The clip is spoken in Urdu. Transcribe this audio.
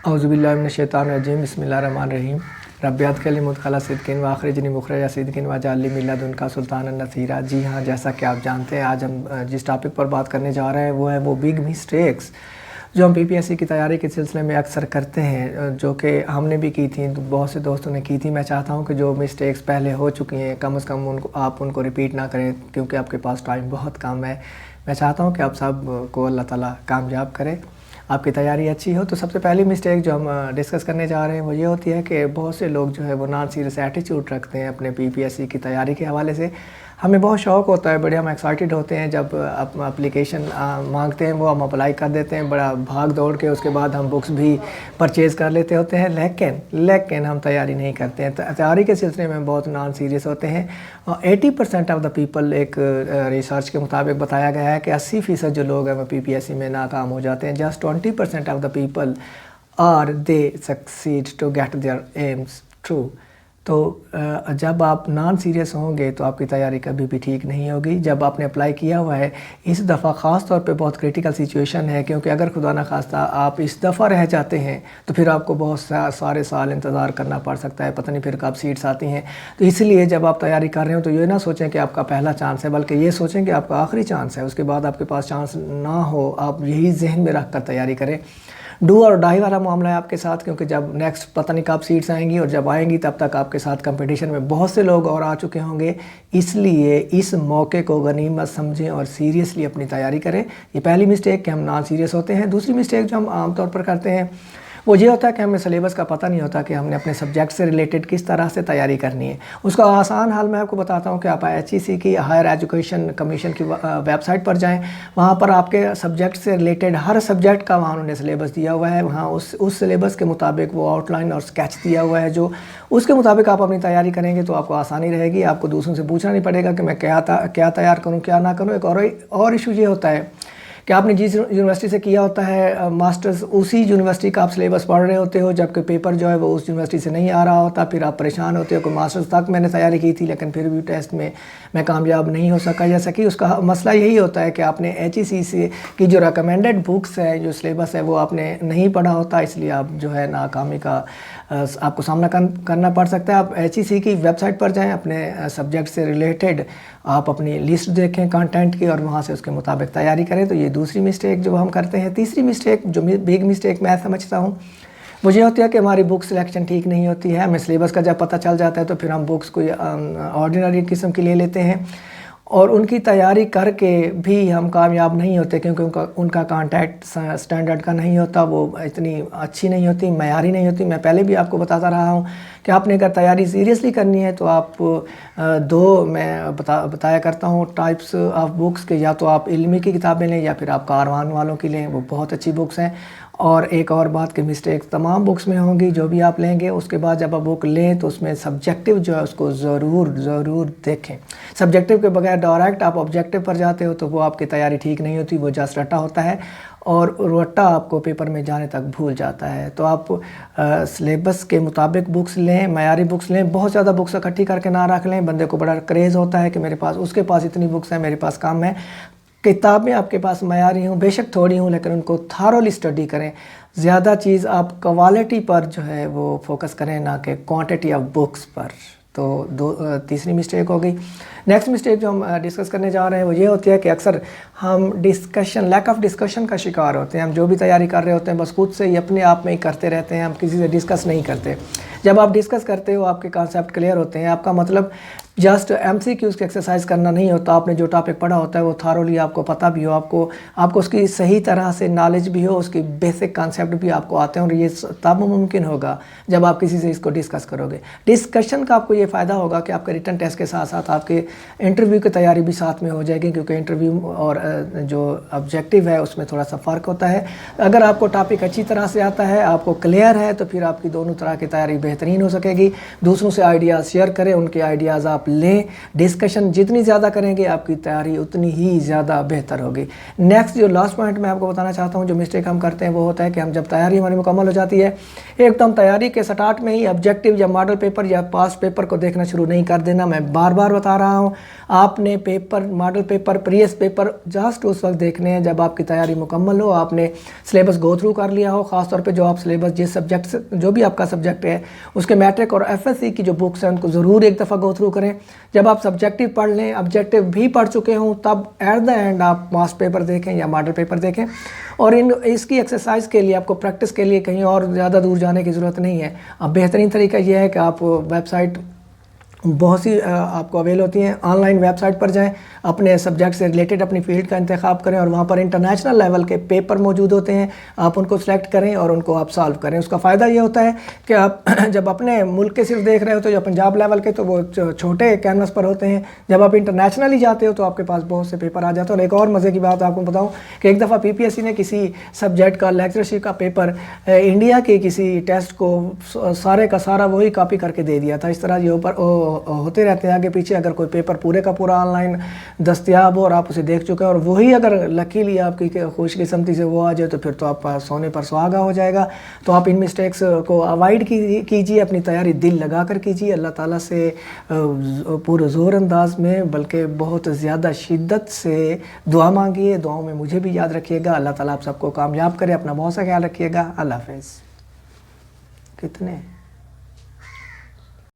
اعوذ باللہ من الشیطان الرجیم بسم اللہ الرحمن الرحیم ربیات کلی مدخلہ صدقین و آخرجنی مخرجہ صدقین و جعلنی من لدنک سلطان النصیرہ۔ جی ہاں، جیسا کہ آپ جانتے ہیں آج ہم جس ٹاپک پر بات کرنے جا رہے ہیں وہ ہے وہ بگ مسٹیکس جو ہم PPSC کی تیاری کے سلسلے میں اکثر کرتے ہیں، جو کہ ہم نے بھی کی تھیں، بہت سے دوستوں نے کی تھی۔ میں چاہتا ہوں کہ جو مسٹیکس پہلے ہو چکی ہیں کم از کم آپ ان کو ریپیٹ نہ کریں، کیونکہ آپ کے پاس ٹائم بہت کم ہے۔ میں چاہتا ہوں کہ آپ سب کو اللہ تعالیٰ کامیاب کرے، آپ کی تیاری اچھی ہو۔ تو سب سے پہلی مسٹیک جو ہم ڈسکس کرنے جا رہے ہیں وہ یہ ہوتی ہے کہ بہت سے لوگ جو ہے وہ نان سیریس ایٹیٹیوڈ رکھتے ہیں اپنے PPSC کی تیاری کے حوالے سے۔ ہمیں بہت شوق ہوتا ہے، بڑے ہم ایکسائٹیڈ ہوتے ہیں جب اپلیکیشن مانگتے ہیں، وہ ہم اپلائی کر دیتے ہیں بڑا بھاگ دوڑ کے، اس کے بعد ہم بکس بھی پرچیز کر لیتے ہوتے ہیں، لیکن ہم تیاری نہیں کرتے ہیں۔ تیاری کے سلسلے میں بہت نان سیریس ہوتے ہیں۔ 80% آف دا پیپل، ایک ریسرچ کے مطابق بتایا گیا ہے کہ 80% جو لوگ ہیں وہ PPSC میں ناکام ہو جاتے ہیں۔ Just 20% of the people they succeed to get their aims true. تو جب آپ نان سیریس ہوں گے تو آپ کی تیاری کبھی بھی ٹھیک نہیں ہوگی۔ جب آپ نے اپلائی کیا ہوا ہے، اس دفعہ خاص طور پہ بہت کریٹیکل سچویشن ہے، کیونکہ اگر خدا نہ خواستہ آپ اس دفعہ رہ جاتے ہیں تو پھر آپ کو بہت سارے سال انتظار کرنا پڑ سکتا ہے، پتہ نہیں پھر کب سیٹس آتی ہیں۔ تو اس لیے جب آپ تیاری کر رہے ہو تو یہ نہ سوچیں کہ آپ کا پہلا چانس ہے، بلکہ یہ سوچیں کہ آپ کا آخری چانس ہے، اس کے بعد آپ کے پاس چانس نہ ہو۔ آپ یہی ذہن میں رکھ کر تیاری کریں۔ ڈو اور ڈائی والا معاملہ ہے آپ کے ساتھ، کیونکہ جب نیکسٹ پتہ نہیں کب سیٹس آئیں گی، اور جب آئیں گی تب تک آپ کے ساتھ کمپٹیشن میں بہت سے لوگ اور آ چکے ہوں گے۔ اس لیے اس موقع کو غنیمت سمجھیں اور سیریسلی اپنی تیاری کریں۔ یہ پہلی مسٹیک کہ ہم نان سیریس ہوتے ہیں۔ دوسری مسٹیک جو ہم عام طور پر کرتے ہیں وہ یہ ہوتا ہے کہ ہمیں سلیبس کا پتہ نہیں ہوتا کہ ہم نے اپنے سبجیکٹ سے ریلیٹڈ کس طرح سے تیاری کرنی ہے۔ اس کا آسان حل میں آپ کو بتاتا ہوں کہ آپ HEC کی ہائر ایجوکیشن کمیشن کی ویب سائٹ پر جائیں، وہاں پر آپ کے سبجیکٹ سے ریلیٹڈ ہر سبجیکٹ کا وہاں انہوں نے سلیبس دیا ہوا ہے۔ وہاں اس سلیبس کے مطابق وہ آؤٹ لائن اور اسکیچ دیا ہوا ہے، جو اس کے مطابق آپ اپنی تیاری کریں گے تو آپ کو آسانی رہے گی۔ آپ کو دوسروں سے پوچھنا نہیں پڑے گا کہ میں کیا تیار کروں کیا نہ کروں۔ ایک اور ایشو یہ ہوتا ہے کہ آپ نے جس یونیورسٹی سے کیا ہوتا ہے ماسٹرز، اسی یونیورسٹی کا آپ سلیبس پڑھ رہے ہوتے ہو، جبکہ پیپر جو ہے وہ اس یونیورسٹی سے نہیں آ رہا ہوتا۔ پھر آپ پریشان ہوتے ہو کہ ماسٹرز تک میں نے تیاری کی تھی لیکن پھر بھی ٹیسٹ میں کامیاب نہیں ہو سکا۔ جیسا کہ اس کا مسئلہ یہی ہوتا ہے کہ آپ نے HEC سے کی جو ریکمینڈڈ بکس ہے، جو سلیبس ہے، وہ آپ نے نہیں پڑھا ہوتا، اس لیے آپ جو ہے ناکامی کا آپ کو سامنا کرنا پڑ سکتا ہے۔ آپ HEC کی ویب سائٹ پر جائیں، اپنے سبجیکٹ سے ریلیٹڈ آپ اپنی لسٹ دیکھیں کنٹینٹ کی، اور وہاں سے اس کے مطابق تیاری کریں۔ تو یہ دوسری مسٹیک جو ہم کرتے ہیں۔ تیسری مسٹیک جو بگ مسٹیک میں سمجھتا ہوں وہ یہ ہوتی ہے کہ ہماری بک سلیکشن ٹھیک نہیں ہوتی ہے۔ ہمیں سلیبس کا جب پتہ چل جاتا ہے تو پھر ہم بکس کوئی آرڈینری قسم کی لے لیتے ہیں، اور ان کی تیاری کر کے بھی ہم کامیاب نہیں ہوتے، کیونکہ ان کا کانٹیکٹ سٹینڈرڈ کا نہیں ہوتا، وہ اتنی اچھی نہیں ہوتی، معیاری نہیں ہوتی۔ میں پہلے بھی آپ کو بتاتا رہا ہوں کہ آپ نے اگر تیاری سیریسلی کرنی ہے تو آپ میں بتایا کرتا ہوں ٹائپس آف بکس کے، یا تو آپ علمی کی کتابیں لیں یا پھر آپ کاروان والوں کی لیں، وہ بہت اچھی بکس ہیں۔ اور ایک اور بات کہ مسٹیک تمام بکس میں ہوں گی جو بھی آپ لیں گے، اس کے بعد جب آپ بک لیں تو اس میں سبجیکٹیو جو ہے اس کو ضرور دیکھیں۔ سبجیکٹیو کے بغیر ڈائریکٹ آپ آبجیکٹیو پر جاتے ہو تو وہ آپ کی تیاری ٹھیک نہیں ہوتی، وہ جسٹ رٹا ہوتا ہے، اور رٹا آپ کو پیپر میں جانے تک بھول جاتا ہے۔ تو آپ سلیبس کے مطابق بکس لیں، معیاری بکس لیں، بہت زیادہ بکس اکٹھی کر کے نہ رکھ لیں۔ بندے کو بڑا کریز ہوتا ہے کہ میرے پاس اس کے پاس اتنی بکس ہیں، میرے پاس کم ہے۔ کتابیں آپ کے پاس معیاری ہوں، بے شک تھوڑی ہوں، لیکن ان کو تھارولی اسٹڈی کریں۔ زیادہ چیز آپ کوالٹی پر جو ہے وہ فوکس کریں، نہ کہ کوانٹٹی آف بکس پر۔ تو تیسری مسٹیک ہو گئی۔ نیکسٹ مسٹیک جو ہم ڈسکس کرنے جا رہے ہیں وہ یہ ہوتی ہے کہ اکثر ہم لیک آف ڈسکشن کا شکار ہوتے ہیں۔ ہم جو بھی تیاری کر رہے ہوتے ہیں بس خود سے ہی اپنے آپ میں ہی کرتے رہتے ہیں، ہم کسی سے ڈسکس نہیں کرتے۔ جب آپ ڈسکس کرتے ہو آپ کے کانسیپٹ کلیئر ہوتے ہیں، آپ کا مطلب جسٹ MCQs کی ایکسرسائز کرنا نہیں ہوتا۔ آپ نے جو ٹاپک پڑھا ہوتا ہے وہ تھارولی آپ کو پتہ بھی ہو، آپ کو اس کی صحیح طرح سے نالج بھی ہو، اس کی بیسک کانسیپٹ بھی آپ کو آتے ہیں، اور یہ تب ممکن ہوگا جب آپ کسی سے اس کو ڈسکس کرو گے۔ ڈسکشن کا آپ کو یہ فائدہ ہوگا کہ آپ کے ریٹن ٹیسٹ کے ساتھ ساتھ آپ کے انٹرویو کی تیاری بھی ساتھ میں ہو جائے گی، کیونکہ انٹرویو اور جو آبجیکٹیو ہے اس میں تھوڑا سا فرق ہوتا ہے۔ اگر آپ کو ٹاپک اچھی طرح سے آتا ہے، آپ کو کلیئر ہے، تو پھر آپ کی دونوں طرح کی تیاری بہترین ہو سکے گی. دوسروں سے آئیڈیاز شیئر کریں, ان کے آئیڈیاز آپ لیں, ڈسکشن جتنی زیادہ کریں گے آپ کی تیاری اتنی ہی زیادہ بہتر ہوگی. نیکسٹ جو لاسٹ پوائنٹ میں آپ کو بتانا چاہتا ہوں, جو مسٹیک ہم کرتے ہیں وہ ہوتا ہے کہ ہم جب تیاری ہماری مکمل ہو جاتی ہے, ایک تو ہم تیاری کے سٹارٹ میں ہی آبجیکٹیو یا ماڈل پیپر یا پاسٹ پیپر کو دیکھنا شروع نہیں کر دینا. میں بار بار بتا رہا ہوں, آپ نے paper, model paper, press paper just اس وقت دیکھنے ہیں جب آپ کی تیاری مکمل ہو, آپ نے سلیبس گو تھرو کر لیا ہو. خاص طور پہ جو آپ سلیبس جس سبجیکٹ سے, جو بھی آپ کا سبجیکٹ ہے اس کے میٹرک اور ایف ایس سی کی جو بکس ہیں ان کو ضرور ایک دفعہ گو تھرو کریں. جب آپ سبجیکٹیو پڑھ لیں, آبجیکٹیو بھی پڑھ چکے ہوں, تب ایٹ دا اینڈ آپ پاسٹ پیپر دیکھیں یا ماڈل پیپر دیکھیں. اور اس کی ایکسرسائز کے لیے, آپ کو پریکٹس کے لیے کہیں اور زیادہ دور جانے کی ضرورت نہیں ہے. اب بہترین طریقہ یہ ہے کہ آپ ویب سائٹ بہت سی آپ کو اویل ہوتی ہیں, آن لائن ویب سائٹ پر جائیں, اپنے سبجیکٹ سے ریلیٹڈ اپنی فیلڈ کا انتخاب کریں اور وہاں پر انٹرنیشنل لیول کے پیپر موجود ہوتے ہیں, آپ ان کو سلیکٹ کریں اور ان کو آپ سالو کریں. اس کا فائدہ یہ ہوتا ہے کہ آپ جب اپنے ملک کے صرف دیکھ رہے ہوتے ہیں یا پنجاب لیول کے تو وہ چھوٹے کینوس پر ہوتے ہیں, جب آپ انٹرنیشنلی جاتے ہو تو آپ کے پاس بہت سے پیپر آ جاتے ہیں. اور ایک اور مزے کی بات آپ کو بتاؤں کہ ایک دفعہ پی پی ایس سی نے کسی سبجیکٹ کا لیکچرشپ کا پیپر انڈیا کے کسی ٹیسٹ کو سارے کا سارا وہی کاپی کر کے دے دیا تھا. اس طرح یہ اوپر ہوتے رہتے ہیں آگے پیچھے. اگر کوئی پیپر پورے کا پورا آن لائن دستیاب ہو اور آپ اسے دیکھ چکے ہیں اور وہی اگر لکیلی آپ کی خوش قسمتی سے وہ آ جائے تو پھر تو آپ سونے پر سہاگا ہو جائے گا. تو آپ ان مسٹیکس کو اوائڈ کیجیے, اپنی تیاری دل لگا کر کیجیے. اللہ تعالیٰ سے پورے زور انداز میں بلکہ بہت زیادہ شدت سے دعا مانگیے. دعاؤں میں مجھے بھی یاد رکھیے گا. اللہ تعالیٰ آپ سب کو کامیاب کرے. اپنا بہت سا خیال رکھیے گا. اللہ حافظ. کتنے